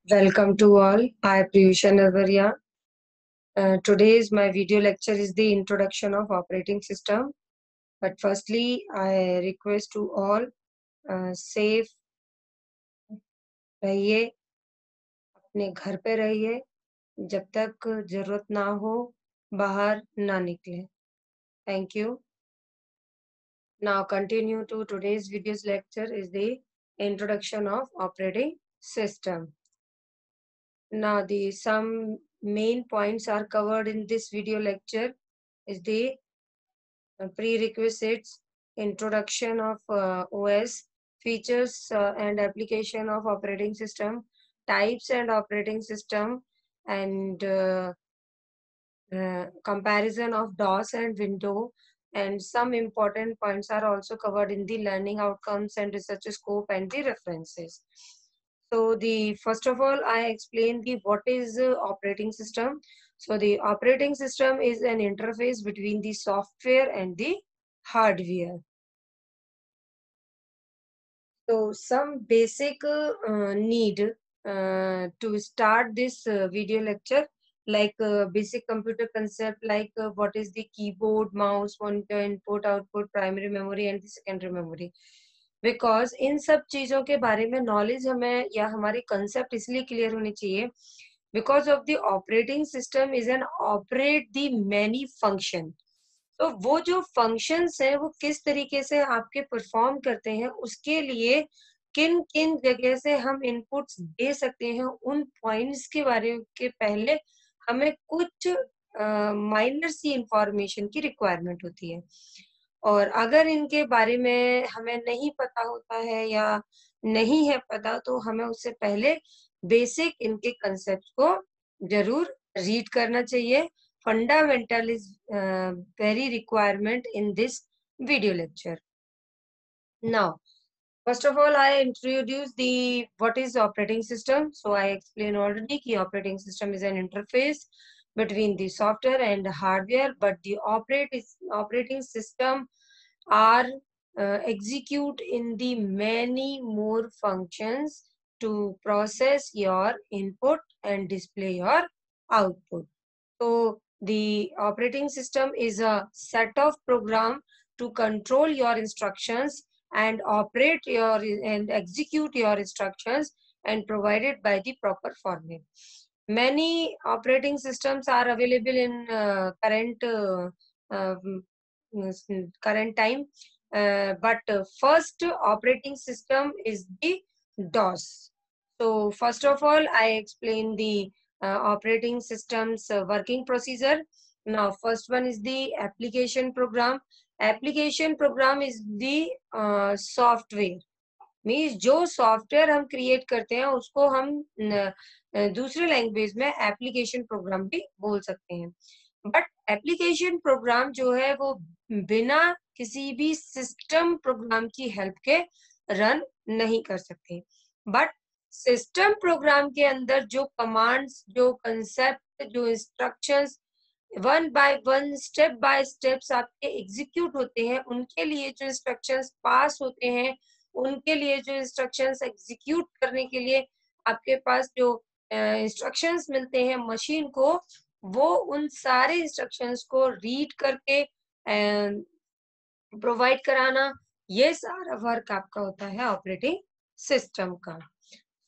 Welcome to all. I am Piyusha Navaria. Today's my video lecture is the introduction of operating system. But firstly, I request to all safe रहिए, अपने घर पे रहिए, जब तक जरूरत ना हो बाहर ना निकले. Thank you. Now continue to today's video's lecture is the introduction of operating system. Now the some main points are covered in this video lecture is the prerequisites, introduction of OS, features and application of operating system, types and operating system, and comparison of DOS and Windows. And some important points are also covered in the learning outcomes and research scope and the references. So the first of all, I explain the what is operating system. So the operating system is an interface between the software and the hardware. So some basic need to start this video lecture, like basic computer concept, like what is the keyboard, mouse, monitor, input, output, primary memory and the secondary memory. Because in सब चीजों के बारे में knowledge हमें या हमारी concept इसलिए clear होनी चाहिए because of the operating system is an operate the many function. तो वो जो फंक्शंस है वो किस तरीके से आपके परफॉर्म करते हैं, उसके लिए किन किन जगह से हम इनपुट्स दे सकते हैं, उन पॉइंट्स के बारे के पहले हमें कुछ माइनर सी इंफॉर्मेशन की रिक्वायरमेंट होती है. और अगर इनके बारे में हमें नहीं पता होता है या नहीं है पता, तो हमें उससे पहले बेसिक इनके कंसेप्ट को जरूर रीड करना चाहिए. Fundamental is very requirement in this video lecture. Now, first of all, I introduce the what is operating system. So I explained already that operating system is an interface between the software and hardware, but the operating system are execute in the many more functions to process your input and display your output. So the operating system is a set of program to control your instructions and operate your and execute your instructions and provided by the proper format. Many operating systems are available in current time, but first operating system is the DOS. So first of all, I explain the operating system's working procedure. Now, first one is the application program. Application program is the software. Means जो software हम create करते हैं उसको हम दूसरे language में application program भी बोल सकते हैं. बट एप्लीकेशन प्रोग्राम जो है वो बिना किसी भी सिस्टम प्रोग्राम की हेल्प के रन नहीं कर सकते. बट सिस्टम प्रोग्राम के अंदर जो कमांड्स, जो कंसेप्ट, जो इंस्ट्रक्शंस वन बाय स्टेप्स आपके एग्जीक्यूट होते हैं, उनके लिए जो इंस्ट्रक्शंस पास होते हैं, उनके लिए जो इंस्ट्रक्शंस एग्जीक्यूट करने के लिए आपके पास जो इंस्ट्रक्शंस मिलते हैं मशीन को, वो उन सारे इंस्ट्रक्शंस को रीड करके प्रोवाइड कराना, ये सारा वर्क आपका होता है ऑपरेटिंग सिस्टम का.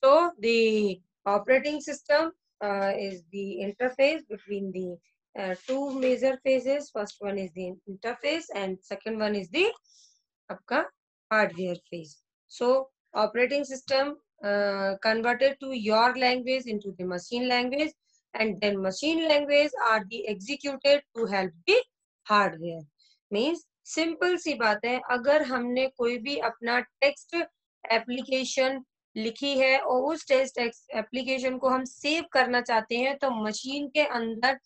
So the operating system is the interface between the two major phases. First one is the interface and second one is the आपका hardware phase. So operating system converted to your language into the machine language, and then machine language are the executed to help the hardware. Means simple सी बात है, अगर हमने कोई भी अपना text application लिखी है और उस टेक्स्ट एप्लीकेशन को हम सेव करना चाहते हैं, तो मशीन के अंदर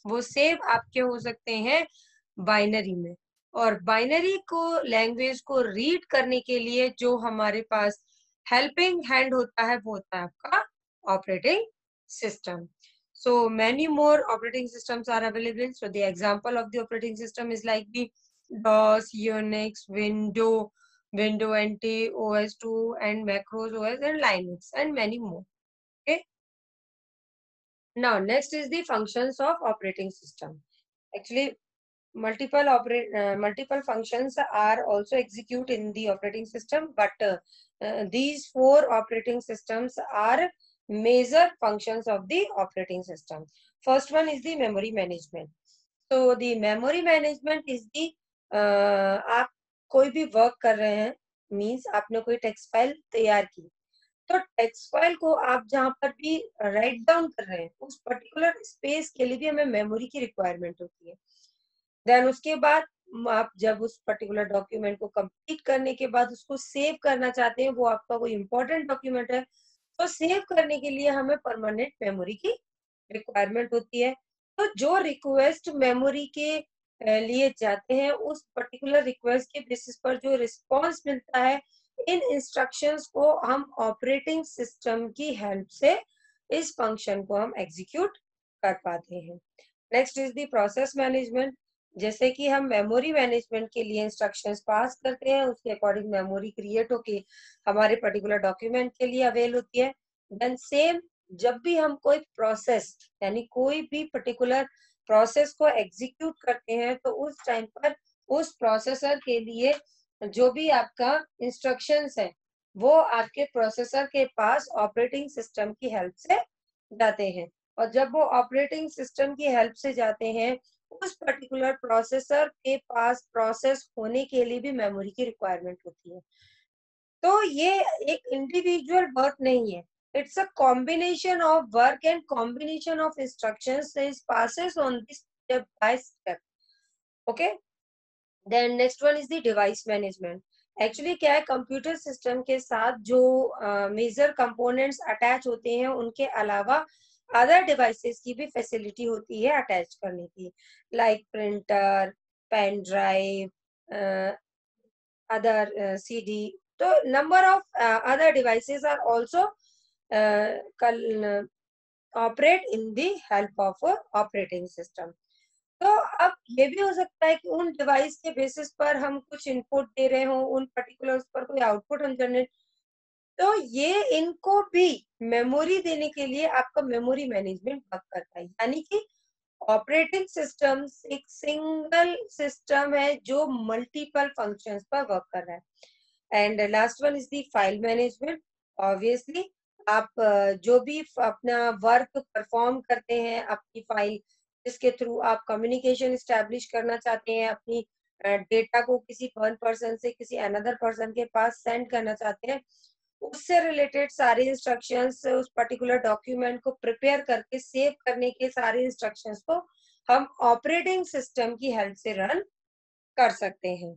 वो सेव आपके हो सकते हैं बाइनरी में. और बाइनरी को लैंग्वेज को रीड करने के लिए जो हमारे पास हेल्पिंग हैंड होता है वो होता है आपका operating system. So many more operating systems are available. So the example of the operating system is like the DOS, Unix, Windows NT, OS2 and macOS OS and Linux and many more. Okay. Now next is the functions of operating system. Actually, multiple functions are also execute in the operating system, but these four operating systems are major functions of the operating system. First one is the memory management. So the memory management is the आप कोई भी work कर रहे हैं, means आपने कोई text file तैयार की, तो टेक्स्ट फाइल को आप जहां पर भी राइट डाउन कर रहे हैं, उस पर्टिकुलर स्पेस के लिए भी हमें मेमोरी की रिक्वायरमेंट होती है। देन उसके बाद आप जब उस पर्टिकुलर डॉक्यूमेंट को कंप्लीट करने के बाद उसको सेव करना चाहते हैं, वो आपका कोई इंपॉर्टेंट डॉक्यूमेंट है, तो सेव करने के लिए हमें परमानेंट मेमोरी की रिक्वायरमेंट होती है। तो जो रिक्वेस्ट मेमोरी के लिए जाते हैं, उस पर्टिकुलर रिक्वेस्ट के बेसिस पर जो रिस्पॉन्स मिलता है, इन इंस्ट्रक्शंस को हम ऑपरेटिंग सिस्टम की हेल्प से इस फंक्शन को हम एग्जीक्यूट कर पाते हैं। Next is the process management. जैसे कि हम मेमोरी मैनेजमेंट के लिए इंस्ट्रक्शंस पास करते हैं, उसके अकॉर्डिंग मेमोरी क्रिएट होके हमारे पर्टिकुलर डॉक्यूमेंट के लिए अवेल होती है। देन सेम, जब भी हम कोई प्रोसेस यानी कोई भी पर्टिकुलर प्रोसेस को एग्जीक्यूट करते हैं, तो उस टाइम पर उस प्रोसेसर के लिए जो भी आपका इंस्ट्रक्शंस है, वो आपके प्रोसेसर के पास ऑपरेटिंग सिस्टम की हेल्प से जाते हैं। और जब वो ऑपरेटिंग सिस्टम की हेल्प से जाते हैं, उस पर्टिकुलर प्रोसेसर के पास प्रोसेस होने के लिए भी मेमोरी की रिक्वायरमेंट होती है। तो ये एक इंडिविजुअल वर्क नहीं है, it's a combination of work and combination of instructions is passes on this step by step. Okay, then next one is the device management. Actually क्या है, कंप्यूटर सिस्टम के साथ जो मेजर कंपोनेंट्स अटैच होते हैं, उनके अलावा अदर डिवाइसेस की भी फैसिलिटी होती है अटैच करने की, like printer, pen drive, other CD. तो number of other devices are also operate in the help of operating system. तो अब ये भी हो सकता है कि उन डिवाइस के बेसिस पर हम कुछ इनपुट दे रहे हो, उन पर्टिकुलर उस पर कोई आउटपुट हम जनरेट, तो ये इनको भी मेमोरी देने के लिए आपका मेमोरी मैनेजमेंट वर्क करता है। यानी कि ऑपरेटिंग सिस्टम एक सिंगल सिस्टम है जो मल्टीपल फंक्शंस पर वर्क कर रहा है। And last one is the file management. Obviously आप जो भी अपना वर्क परफॉर्म करते हैं, अपनी फाइल जिसके थ्रू आप कम्युनिकेशन स्टैब्लिश करना चाहते हैं, अपनी डेटा को किसी वन पर्सन से किसी अनदर पर्सन के पास सेंड करना चाहते हैं, उससे रिलेटेड सारे इंस्ट्रक्शंस, उस पर्टिकुलर डॉक्यूमेंट को प्रिपेयर करके सेव करने के सारे इंस्ट्रक्शंस को हम ऑपरेटिंग सिस्टम की हेल्प से रन कर सकते हैं।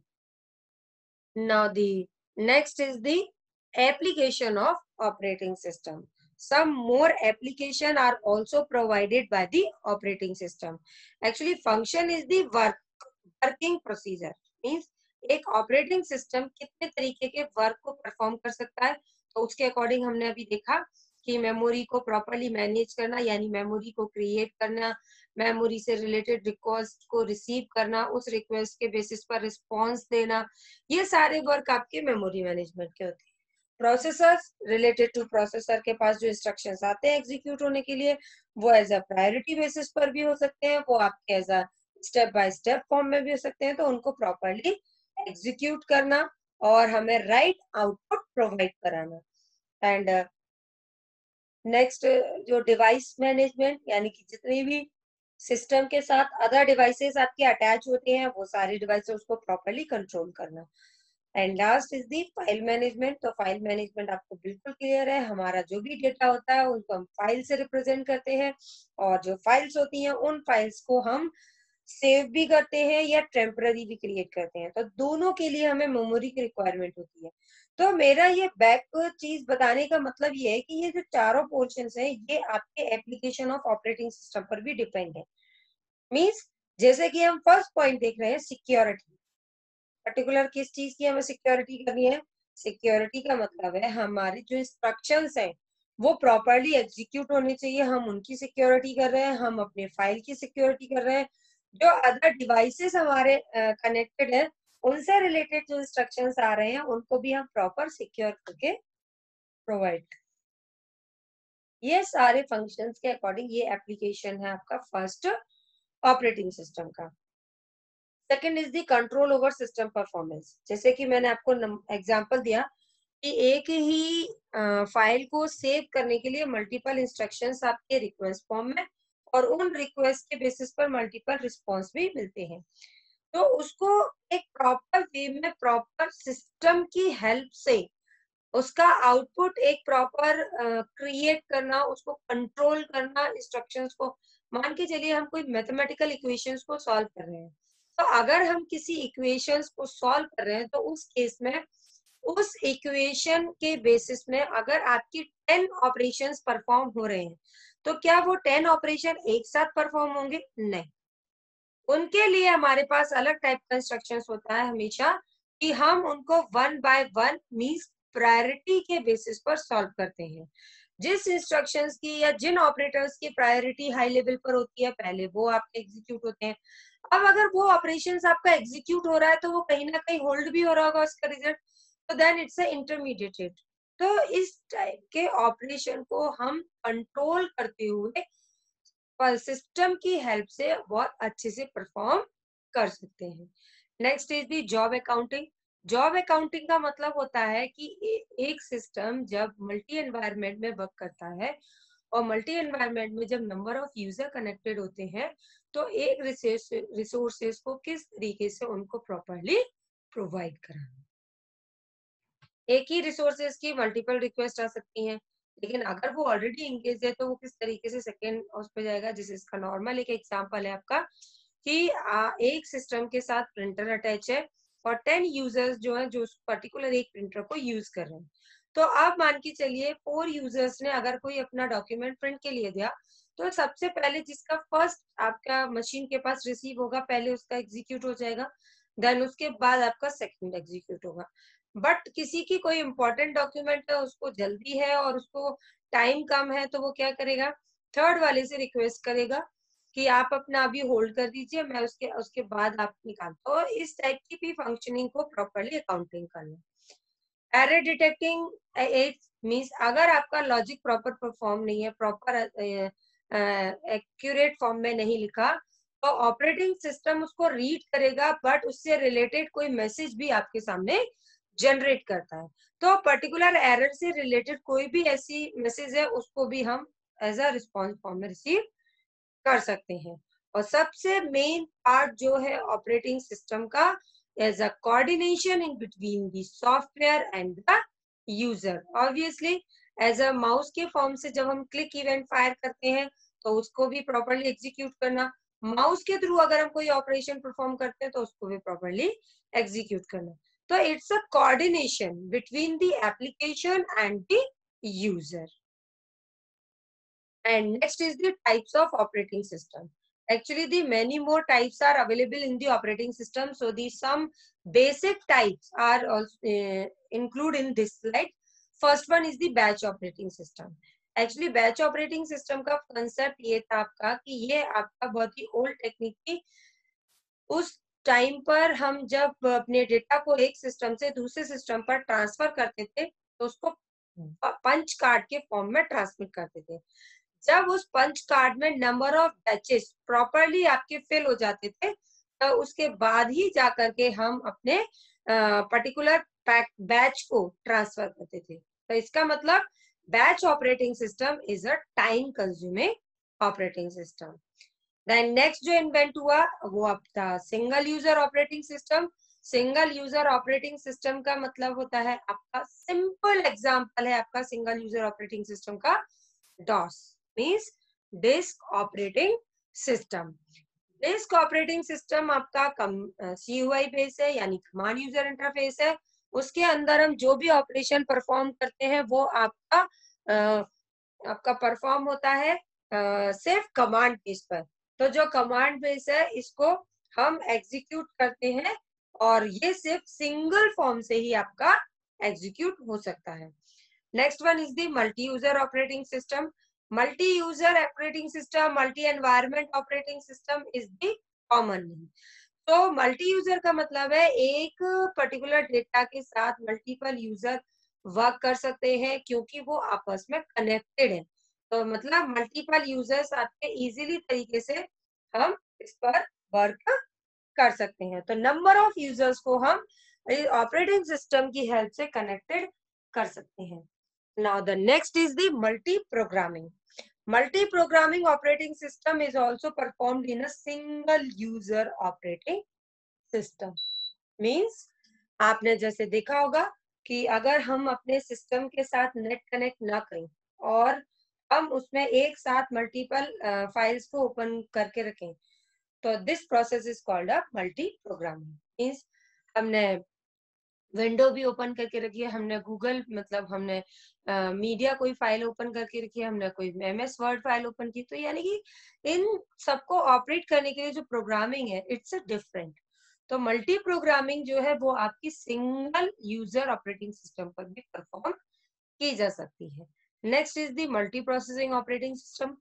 Now the next is the application of operating system. Some more application are also provided by the operating system. Actually, function is the working procedure. Means एक operating system कितने तरीके के work को perform कर सकता है, तो उसके अकॉर्डिंग हमने अभी देखा कि मेमोरी को प्रॉपरली मैनेज करना, यानी मेमोरी को क्रिएट करना, मेमोरी से रिलेटेड रिक्वेस्ट को रिसीव करना, उस रिक्वेस्ट के बेसिस पर रिस्पॉन्स देना, ये सारे वर्क आपके मेमोरी मैनेजमेंट के होते हैं। प्रोसेसर्स, रिलेटेड टू प्रोसेसर के पास जो इंस्ट्रक्शंस आते हैं एग्जीक्यूट होने के लिए, वो एज अ प्रायोरिटी बेसिस पर भी हो सकते हैं, वो आपके as a step by step form में भी हो सकते हैं। तो उनको प्रॉपरली एग्जीक्यूट करना और हमें राइट आउटपुट प्रोवाइड कराना। एंड नेक्स्ट जो डिवाइस मैनेजमेंट, यानी कि जितनी भी सिस्टम के साथ अदर डिवाइसेस आपके अटैच होते हैं, वो सारी डिवाइसेस को प्रॉपरली कंट्रोल करना। And last is the file management. तो फाइल मैनेजमेंट आपको बिल्कुल क्लियर है, हमारा जो भी डेटा होता है उनको हम फाइल से रिप्रेजेंट करते हैं, और जो फाइल्स होती हैं उन फाइल्स को हम सेव भी करते हैं या टेम्पररी भी क्रिएट करते हैं। तो दोनों के लिए हमें मेमोरी की रिक्वायरमेंट होती है। तो मेरा ये बैक चीज बताने का मतलब ये है कि ये जो चारों पोर्शंस हैं, ये आपके एप्लीकेशन ऑफ ऑपरेटिंग सिस्टम पर भी डिपेंड है। मीन्स जैसे कि हम फर्स्ट पॉइंट देख रहे हैं, सिक्योरिटी। पर्टिकुलर किस चीज की हमें सिक्योरिटी करनी है? सिक्योरिटी का मतलब है हमारी जो इंस्ट्रक्शंस हैं वो प्रॉपरली एग्जीक्यूट होनी चाहिए, हम उनकी सिक्योरिटी कर रहे हैं, हम अपने फाइल की सिक्योरिटी कर रहे हैं, जो अदर डिवाइसेस हमारे कनेक्टेड है उनसे रिलेटेड जो इंस्ट्रक्शंस आ रहे हैं उनको भी हम प्रॉपर सिक्योर करके प्रोवाइड। ये सारे फंक्शंस के अकॉर्डिंग ये एप्लीकेशन है आपका फर्स्ट ऑपरेटिंग सिस्टम का। Second is the control over system performance. जैसे कि मैंने आपको एग्जांपल दिया कि एक ही फाइल को सेव करने के लिए मल्टीपल इंस्ट्रक्शंस आपके रिक्वेस्ट फॉर्म में, और उन रिक्वेस्ट के बेसिस पर मल्टीपल रिस्पॉन्स भी मिलते हैं। तो उसको एक प्रॉपर वे में, प्रॉपर सिस्टम की हेल्प से उसका आउटपुट एक प्रॉपर क्रिएट करना, उसको कंट्रोल करना, इंस्ट्रक्शंस को। मान के चलिए हम कोई मैथमेटिकल इक्वेशंस को सॉल्व कर रहे हैं, तो अगर हम किसी इक्वेशंस को सॉल्व कर रहे हैं तो उस केस में उस इक्वेशन के बेसिस में अगर आपकी 10 ऑपरेशंस परफॉर्म हो रहे हैं, तो क्या वो 10 ऑपरेशन एक साथ परफॉर्म होंगे? नहीं, उनके लिए हमारे पास अलग टाइप का इंस्ट्रक्शंस होता है हमेशा, कि हम उनको one by one means priority के बेसिस पर सॉल्व करते हैं। जिस इंस्ट्रक्शंस की या जिन ऑपरेटर्स की प्रायोरिटी हाई लेवल पर होती है, पहले वो आपके एग्जीक्यूट होते हैं। अब अगर वो ऑपरेशंस आपका एग्जीक्यूट हो रहा है तो वो कहीं ना कहीं होल्ड भी हो रहा होगा उसका रिजल्ट, तो देन इट्स अ इंटरमीडिएट। तो इस टाइप के ऑपरेशन को हम कंट्रोल करते हुए सिस्टम की हेल्प से बहुत अच्छे से परफॉर्म कर सकते हैं। Next is the job accounting. Job accounting का मतलब होता है कि एक सिस्टम जब मल्टी एनवायरनमेंट में वर्क करता है, और मल्टी एनवायरनमेंट में जब नंबर ऑफ यूजर कनेक्टेड होते हैं, तो एक रिसोर्सेस को किस तरीके से उनको प्रॉपरली प्रोवाइड कराना। एक ही रिसोर्सेज की मल्टीपल रिक्वेस्ट आ सकती हैं, लेकिन अगर वो ऑलरेडी इंगेज है तो वो किस तरीके से सेकेंड उस पे जाएगा। जैसे इसका नॉर्मल एक एग्जांपल है आपका कि एक सिस्टम के साथ प्रिंटर अटैच है और 10 यूजर्स जो है जो उस पर्टिकुलर एक प्रिंटर को यूज कर रहे हैं। तो अब मान के चलिए 4 यूजर्स ने अगर कोई अपना डॉक्यूमेंट प्रिंट के लिए दिया, तो सबसे पहले जिसका फर्स्ट आपका मशीन के पास रिसीव होगा, पहले उसका एग्जीक्यूट हो जाएगा, देन उसके बाद आपका सेकंड एग्जीक्यूट होगा। बट किसी की कोई इंपॉर्टेंट डॉक्यूमेंट है, उसको जल्दी है और उसको टाइम कम है, तो वो क्या करेगा, थर्ड वाले से रिक्वेस्ट करेगा कि आप अपना अभी होल्ड कर दीजिए, मैं उसके उसके बाद आप निकाल। तो इस टाइप की भी फंक्शनिंग को प्रॉपरली अकाउंटिंग करना। एरर डिटेक्टिंग इट मींस अगर आपका लॉजिक प्रॉपर परफॉर्म नहीं है, प्रॉपर एक्यूरेट फॉर्म में नहीं लिखा, तो ऑपरेटिंग सिस्टम उसको रीड करेगा, बट उससे रिलेटेड कोई मैसेज भी आपके सामने जनरेट करता है। तो पर्टिकुलर एरर से रिलेटेड कोई भी ऐसी मैसेज है, उसको भी हम एज अ रिस्पॉन्स फॉर्म में रिसीव कर सकते हैं। और सबसे मेन पार्ट जो है ऑपरेटिंग सिस्टम का, as a coordination in between the software and the user. Obviously as a mouse के फॉर्म से जब हम क्लिक इवेंट फायर करते हैं, तो उसको भी प्रॉपरली एग्जीक्यूट करना। माउस के थ्रू अगर हम कोई ऑपरेशन परफॉर्म करते हैं, तो उसको भी प्रॉपरली एग्जीक्यूट करना। तो it's a coordination between the application and the user. And next is the types of operating system. Actually, the many more types are available in the operating system. So the some basic types are also include in this slide. First one is the batch operating system. Actually, batch operating system का concept ये था आपका कि ये आपका बहुत ही old technique थी। उस टाइम पर हम जब अपने डेटा को एक सिस्टम से दूसरे सिस्टम पर ट्रांसफर करते थे, तो उसको पंच कार्ड के फॉर्म में ट्रांसमिट करते थे। जब उस पंच कार्ड में नंबर ऑफ बैचेस प्रॉपरली आपके फिल हो जाते थे, तो उसके बाद ही जाकर के हम अपने पर्टिकुलर बैच को ट्रांसफर करते थे। तो इसका मतलब batch operating system is a time consuming operating system. Then next जो इन्वेंट हुआ वो आपका single user operating system. Single user operating system का मतलब होता है आपका, सिंपल एग्जांपल है आपका सिंगल यूजर ऑपरेटिंग सिस्टम का, DOS means disk operating system. Disk operating system आपका CUI बेस है, यानी कमांड यूजर इंटरफेस है। उसके अंदर हम जो भी ऑपरेशन परफॉर्म करते हैं वो आपका परफॉर्म होता है सिर्फ कमांड बेस पर। तो जो कमांड बेस है इसको हम एग्जीक्यूट करते हैं, और ये सिर्फ सिंगल फॉर्म से ही आपका एग्जीक्यूट हो सकता है। Next one is the multi user operating system. Multi user operating system, multi environment operating system is the common name. तो मल्टी यूजर का मतलब है एक पर्टिकुलर डेटा के साथ मल्टीपल यूजर वर्क कर सकते हैं, क्योंकि वो आपस में कनेक्टेड है। तो मतलब मल्टीपल यूजर्स आपके इजीली तरीके से हम इस पर वर्क कर सकते हैं। तो नंबर ऑफ यूजर्स को हम ऑपरेटिंग सिस्टम की हेल्प से कनेक्टेड कर सकते हैं। Now the next is the multi programming. Multi programming operating system is also performed in a single user operating system. Means आपने जैसे देखा होगा कि अगर हम अपने सिस्टम के साथ नेट कनेक्ट ना करें और हम उसमें एक साथ मल्टीपल फाइल्स को ओपन करके रखें, तो this process is called a multi programming. Means हमने विंडो भी ओपन करके रखी है, हमने गूगल मतलब हमने मीडिया कोई फाइल ओपन करके रखी है, हमने कोई एमएस वर्ड फाइल ओपन की, तो यानी कि इन सबको ऑपरेट करने के लिए जो प्रोग्रामिंग है इट्स अ डिफरेंट। तो मल्टी प्रोग्रामिंग जो है वो आपकी सिंगल यूजर ऑपरेटिंग सिस्टम पर भी परफॉर्म की जा सकती है। Next is the multi processing operating system.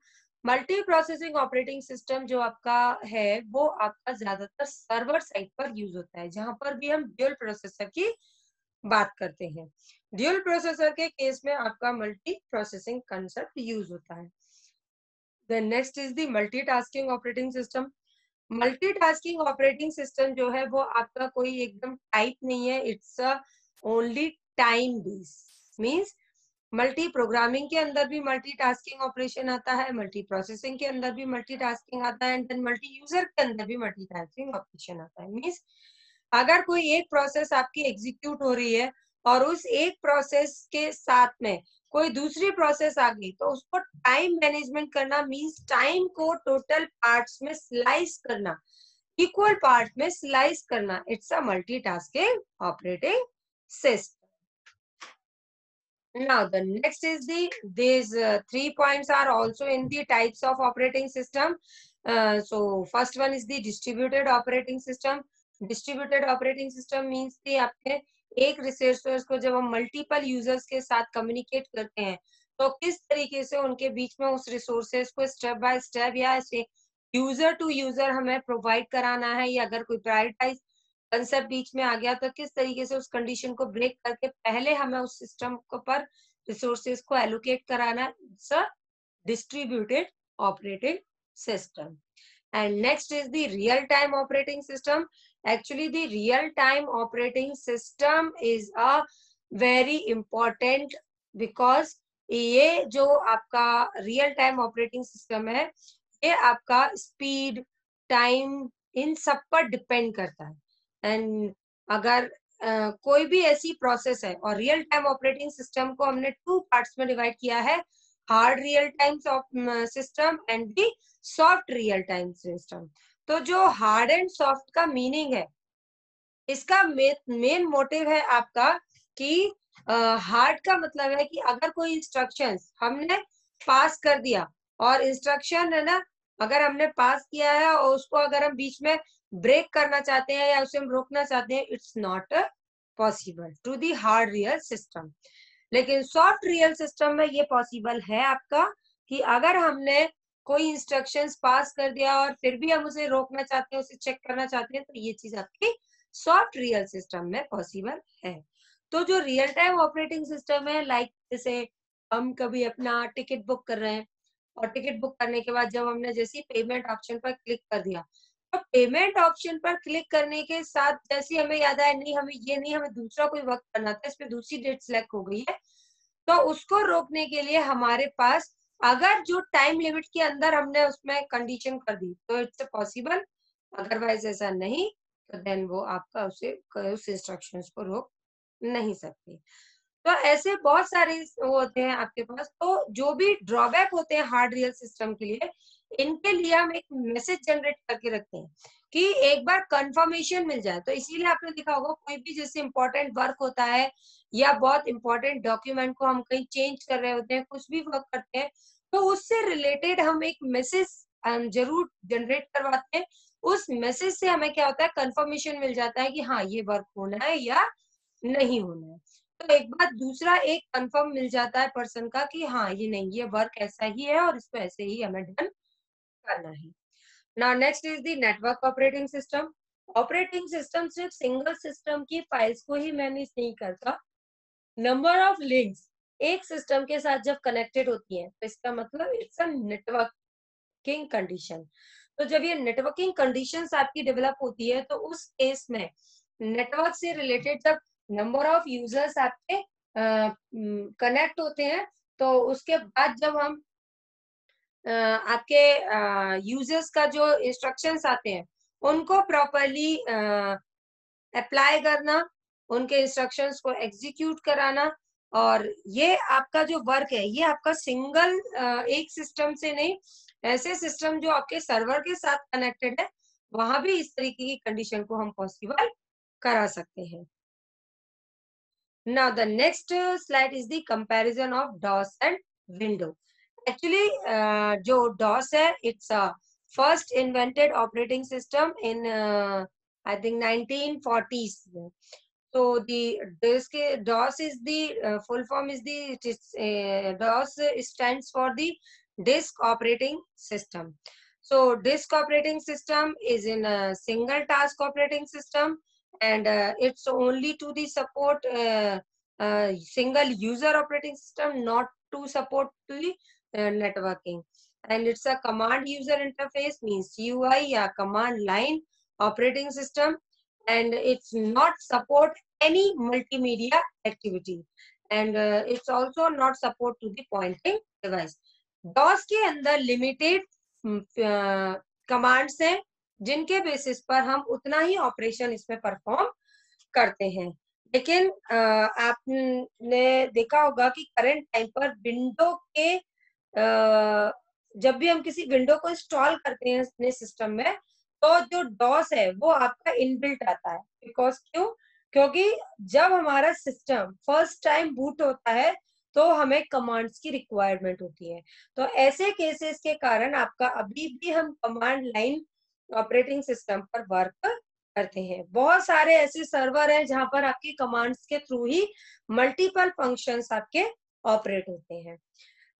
Multi processing operating system जो आपका है वो आपका ज्यादातर सर्वर साइड पर यूज होता है, जहां पर भी हम ड्यूल प्रोसेसर की बात करते हैं। ड्यूल प्रोसेसर के केस में आपका मल्टी प्रोसेसिंग कंसेप्ट यूज होता है। Then next is the multitasking operating system. Multitasking operating system जो है वो आपका कोई एकदम टाइप नहीं है, it's a only time based. Means multi programming के अंदर भी मल्टीटास्किंग ऑपरेशन आता है, मल्टी प्रोसेसिंग के अंदर भी मल्टीटास्किंग आता है, एंड देन मल्टी यूजर के अंदर भी मल्टीटास्किंग ऑपरेशन आता है। मींस अगर कोई एक प्रोसेस आपकी एग्जीक्यूट हो रही है और उस एक प्रोसेस के साथ में कोई दूसरी प्रोसेस आ गई, तो उसको टाइम मैनेजमेंट करना मींस टाइम को टोटल पार्ट्स में स्लाइस करना, इक्वल पार्ट में स्लाइस करना, it's a multitasking operating system. Now the next is these 3 points are also in the types of operating system. So first one is the distributed operating system. Distributed operating system means कि आपके एक resource को जब हम multiple users के साथ communicate करते हैं तो किस तरीके से उनके बीच में उस रिसोर्सेस को स्टेप बाय स्टेप या यूजर टू यूजर हमें प्रोवाइड कराना है, या अगर कोई प्रायोरिटाइज कंसेप्ट बीच में आ गया तो किस तरीके से उस कंडीशन को ब्रेक करके पहले हमें उस सिस्टम को पर रिसोर्सेज को एलोकेट कराना, it's a distributed operating system. And next is the real time operating system. Actually the real time operating system is a very important, because ये जो आपका रियल टाइम ऑपरेटिंग सिस्टम है ये आपका स्पीड, टाइम, इन सब पर depend करता है। एंड अगर कोई भी ऐसी प्रोसेस है, और रियल टाइम ऑपरेटिंग सिस्टम को हमने 2 पार्ट्स में डिवाइड किया है, hard real time system and the soft real time system. तो जो हार्ड एंड सॉफ्ट का मीनिंग है, इसका मेन मोटिव है आपका कि हार्ड का मतलब है कि अगर कोई इंस्ट्रक्शंस हमने पास कर दिया, और इंस्ट्रक्शन है ना, अगर हमने पास किया है और उसको अगर हम बीच में ब्रेक करना चाहते हैं या उसे हम रोकना चाहते हैं, it's not possible to the hard real system. लेकिन सॉफ्ट रियल सिस्टम में ये पॉसिबल है आपका, कि अगर हमने कोई इंस्ट्रक्शंस पास कर दिया और फिर भी हम उसे रोकना चाहते हैं, उसे चेक करना चाहते हैं, तो ये चीज आपकी सॉफ्ट रियल सिस्टम में पॉसिबल है। तो जो रियल टाइम ऑपरेटिंग सिस्टम है, लाइक जैसे हम कभी अपना टिकट बुक कर रहे हैं, और टिकट बुक करने के बाद जब हमने जैसे पेमेंट ऑप्शन पर क्लिक कर दिया, तो पेमेंट ऑप्शन पर क्लिक करने के साथ जैसे हमें याद आया नहीं हमें ये नहीं, हमें दूसरा कोई वर्क करना था, इस पे दूसरी डेट सिलेक्ट हो गई है, तो उसको रोकने के लिए हमारे पास अगर जो टाइम लिमिट के अंदर हमने उसमें कंडीशन कर दी तो इट्स पॉसिबल, अदरवाइज ऐसा नहीं, तो देन वो आपका उसे उस इंस्ट्रक्शंस को रोक नहीं सकते। तो ऐसे बहुत सारे वो होते हैं आपके पास। तो जो भी ड्रॉबैक होते हैं हार्ड रियल सिस्टम के लिए, इनके लिए हम एक मैसेज जनरेट करके रखते हैं कि एक बार कंफर्मेशन मिल जाए। तो इसीलिए आपने देखा होगा कोई भी जैसे इंपॉर्टेंट वर्क होता है या बहुत इंपॉर्टेंट डॉक्यूमेंट को हम कहीं चेंज कर रहे होते हैं, कुछ भी वर्क करते हैं, तो उससे रिलेटेड हम एक मैसेज जरूर जनरेट करवाते हैं। उस मैसेज से हमें क्या होता है, कंफर्मेशन मिल जाता है कि हाँ ये वर्क होना है या नहीं होना है। तो एक बार दूसरा एक कंफर्म मिल जाता है पर्सन का कि हाँ ये नहीं, ये वर्क ऐसा ही है और इसको ऐसे ही हमें डन करना है। Now next is the network operating system. Operating system सिर्फ सिंगल सिस्टम की फाइल्स को ही मैनेज नहीं करता, नंबर ऑफ लिंक्स एक सिस्टम के साथ जब कनेक्टेड होती है तो इसका मतलब इट्स अ नेटवर्किंग कंडीशन। तो जब ये नेटवर्किंग कंडीशंस आपकी डेवलप होती है तो उस केस में नेटवर्क से रिलेटेड जब नंबर ऑफ यूजर्स आपके कनेक्ट होते हैं, तो उसके बाद जब हम आपके यूजर्स का जो इंस्ट्रक्शंस आते हैं उनको प्रॉपरली अप्लाई करना, उनके इंस्ट्रक्शंस को एग्जीक्यूट कराना, और ये आपका जो वर्क है ये आपका सिंगल एक सिस्टम से नहीं, ऐसे सिस्टम जो आपके सर्वर के साथ कनेक्टेड है वहां भी इस तरीके की कंडीशन को हम पॉसिबल करा सकते हैं। Now the next slide is the comparison of DOS and Windows. Actually, जो DOS है, it's a first invented operating system in I think 1940s. So the DOS is the full form is the DOS stands for the disk operating system. So disk operating system is in a single task operating system, and it's only to the support single user operating system, not to support the networking. And it's a command user interface, means UI या command line operating system, and it's not support any multimedia activity, and it's also not support to the pointing device. DOS के अंदर limited commands हैं जिनके basis पर हम उतना ही operation इसमें perform करते हैं। लेकिन आपने देखा होगा कि करंट टाइम पर विंडो के जब भी हम किसी विंडो को इंस्टॉल करते हैं अपने सिस्टम में, तो जो डॉस है वो आपका इनबिल्ट आता है। बिकॉज क्यों? क्योंकि जब हमारा सिस्टम फर्स्ट टाइम बूट होता है तो हमें कमांड्स की रिक्वायरमेंट होती है। तो ऐसे केसेस के कारण आपका अभी भी हम कमांड लाइन ऑपरेटिंग सिस्टम पर वर्क करते हैं। बहुत सारे ऐसे सर्वर हैं जहां पर आपकी कमांड्स के थ्रू ही मल्टीपल फंक्शंस आपके ऑपरेट होते हैं।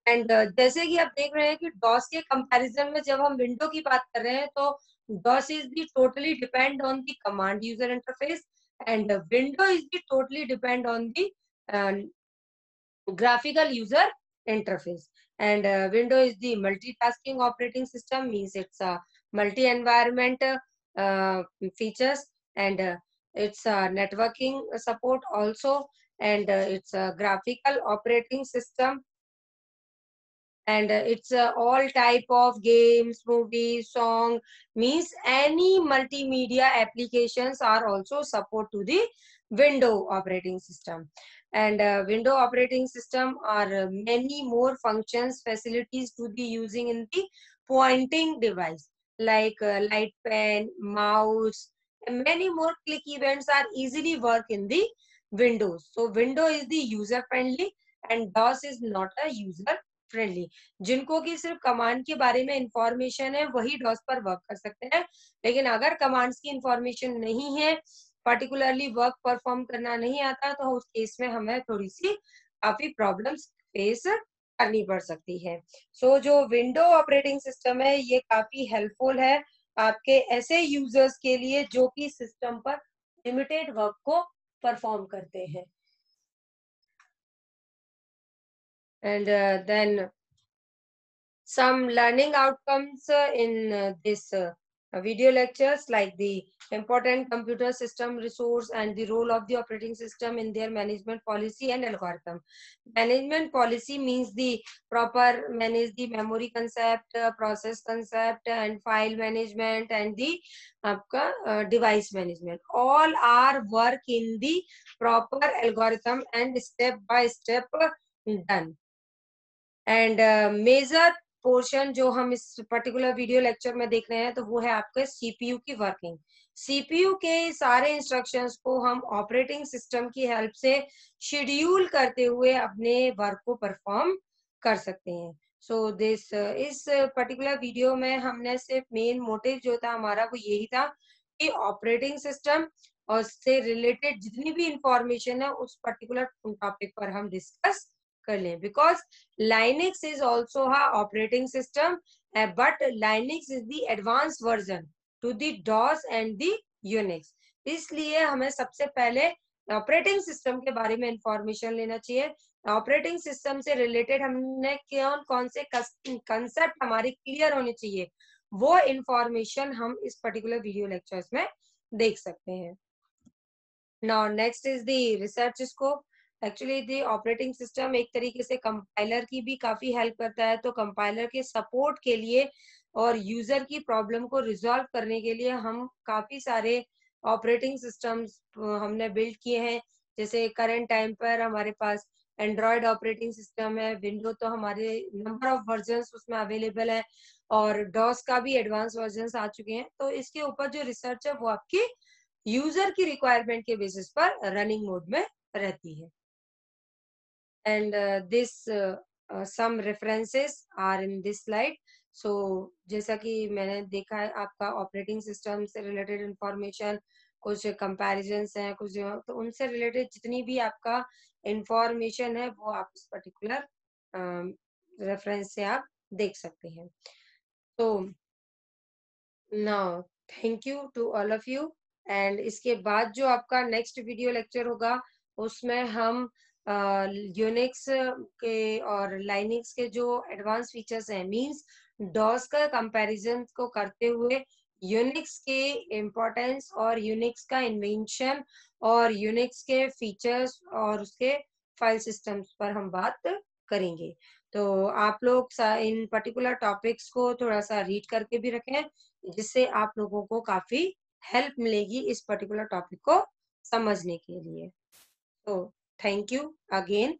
एंड जैसे कि आप देख रहे हैं कि डॉस के कंपैरिजन में जब हम विंडो की बात कर रहे हैं तो DOS is the totally depend on the command user interface, and window is the totally depend on the graphical user interface. And window is the multitasking operating system, means it's a multi environment features, and it's a networking support also, and it's a graphical operating system, and it's all type of games, movies, song, means any multimedia applications are also support to the window operating system. And window operating system are many more functions facilities to be using in the pointing device, like light pen, mouse, and many more click events are easily work in the windows. So window is the user friendly and DOS is not a user friendly. जिनको की सिर्फ command के बारे में information है वही DOS पर work कर सकते हैं, लेकिन अगर कमांड्स की इंफॉर्मेशन नहीं है, पर्टिकुलरली वर्क परफॉर्म करना नहीं आता, तो उस केस में हमें थोड़ी सी काफी प्रॉब्लम्स फेस करनी पड़ सकती है। सो जो विंडो ऑपरेटिंग सिस्टम है ये काफी हेल्पफुल है आपके ऐसे यूजर्स के लिए जो कि सिस्टम पर लिमिटेड वर्क को परफॉर्म करते हैं। And then some learning outcomes in this video lectures, like the important computer system resource and the role of the operating system in their management policy and algorithm. Management policy means the proper manage the memory concept, process concept, and file management, and the device management. All are work in the proper algorithm and step by step done. And major portion जो हम इस particular video lecture में देख रहे हैं तो वो है आपके सीपीयू की वर्किंग। सीपीयू के सारे इंस्ट्रक्शंस को हम ऑपरेटिंग सिस्टम की हेल्प से शेड्यूल करते हुए अपने वर्क को परफॉर्म कर सकते हैं। सो दिस इस पर्टिकुलर वीडियो में हमने सिर्फ मेन मोटिव जो था हमारा वो यही था कि ऑपरेटिंग सिस्टम और उससे रिलेटेड जितनी भी इंफॉर्मेशन है उस पर्टिकुलर टॉपिक पर हम डिस्कस कर लें। Because Linux is also a operating system, but Linux is the advanced version to the DOS and the Unix. इसलिए हमें सबसे पहले ऑपरेटिंग सिस्टम के बारे में इंफॉर्मेशन लेना चाहिए, ऑपरेटिंग सिस्टम से रिलेटेड हमने कौन से कंसेप्ट हमारे क्लियर होने चाहिए, वो इंफॉर्मेशन हम इस पर्टिकुलर वीडियो लेक्चर्स में देख सकते हैं। Now next is the research scope. Actually the operating system एक तरीके से कंपाइलर की भी काफी हेल्प करता है, तो कंपाइलर के सपोर्ट के लिए और यूजर की प्रॉब्लम को रिजॉल्व करने के लिए हम काफी सारे ऑपरेटिंग सिस्टम्स हमने बिल्ड किए हैं। जैसे करंट टाइम पर हमारे पास एंड्रॉयड ऑपरेटिंग सिस्टम है, विंडो तो हमारे नंबर ऑफ वर्जन्स उसमें अवेलेबल है, और डॉस का भी एडवांस वर्जन्स आ चुके हैं। तो इसके ऊपर जो रिसर्च है वो आपकी यूजर की रिक्वायरमेंट के बेसिस पर रनिंग मोड में रहती है। And this some references are in this slide. So जैसा कि मैंने देखा है, आपका ऑपरेटिंग सिस्टम से रिलेटेड इंफॉर्मेशन, कुछ कंपैरिजंस हैं, कुछ तो उनसे रिलेटेड जितनी भी आपका इंफॉर्मेशन है वो आप इस पर्टिकुलर रेफरेंस से आप देख सकते हैं। तो now thank you to all of you. And इसके बाद जो आपका नेक्स्ट वीडियो लेक्चर होगा, उसमें हम यूनिक्स के और लाइनिक्स के जो एडवांस फीचर्स हैं, मींस डॉस का कंपैरिजन को करते हुए यूनिक्स के इम्पोर्टेंस और यूनिक्स का इन्वेंशन और यूनिक्स के फीचर्स और उसके फाइल सिस्टम्स पर हम बात करेंगे। तो आप लोग इन पर्टिकुलर टॉपिक्स को थोड़ा सा रीड करके भी रखें, जिससे आप लोगों को काफी हेल्प मिलेगी इस पर्टिकुलर टॉपिक को समझने के लिए। तो थैंक यू अगेन।